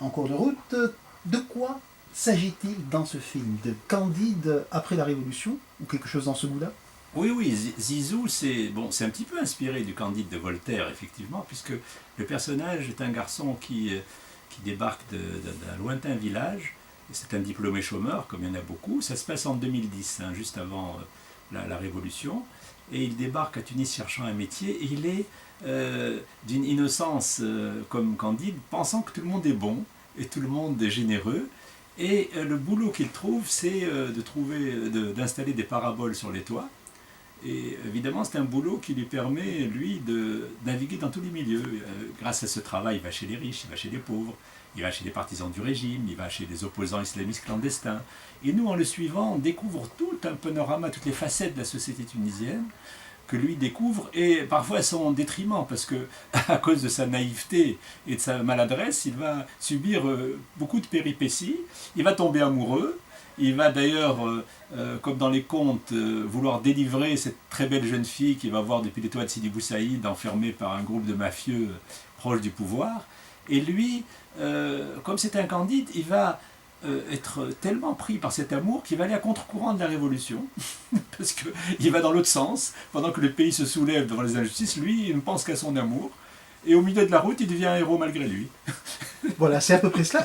en cours de route. De quoi s'agit-il dans ce film? De Candide après la Révolution? Ou quelque chose dans ce goût-là? Oui, oui, Zizou, c'est un petit peu inspiré du Candide de Voltaire, effectivement, puisque le personnage est un garçon qui débarque d'un lointain village. C'est un diplômé chômeur, comme il y en a beaucoup. Ça se passe en 2010, hein, juste avant la Révolution. Et il débarque à Tunis cherchant un métier. Et il est d'une innocence comme Candide, pensant que tout le monde est bon et tout le monde est généreux. Et le boulot qu'il trouve, c'est d'installer des paraboles sur les toits. Et évidemment, c'est un boulot qui lui permet, lui, de naviguer dans tous les milieux. Grâce à ce travail, il va chez les riches, il va chez les pauvres, il va chez les partisans du régime, il va chez les opposants islamistes clandestins. Et nous, en le suivant, on découvre tout un panorama, toutes les facettes de la société tunisienne que lui découvre, et parfois à son détriment, parce que à cause de sa naïveté et de sa maladresse, il va subir beaucoup de péripéties, il va tomber amoureux, il va d'ailleurs, comme dans les contes, vouloir délivrer cette très belle jeune fille qu'il va voir depuis les toits de Sidi Bou Saïd, enfermée par un groupe de mafieux proches du pouvoir. Et lui, comme c'est un Candide, il va être tellement pris par cet amour qu'il va aller à contre-courant de la Révolution, parce qu'il va dans l'autre sens, pendant que le pays se soulève devant les injustices, lui, il ne pense qu'à son amour, et au milieu de la route, il devient un héros malgré lui. Voilà, c'est à peu près cela.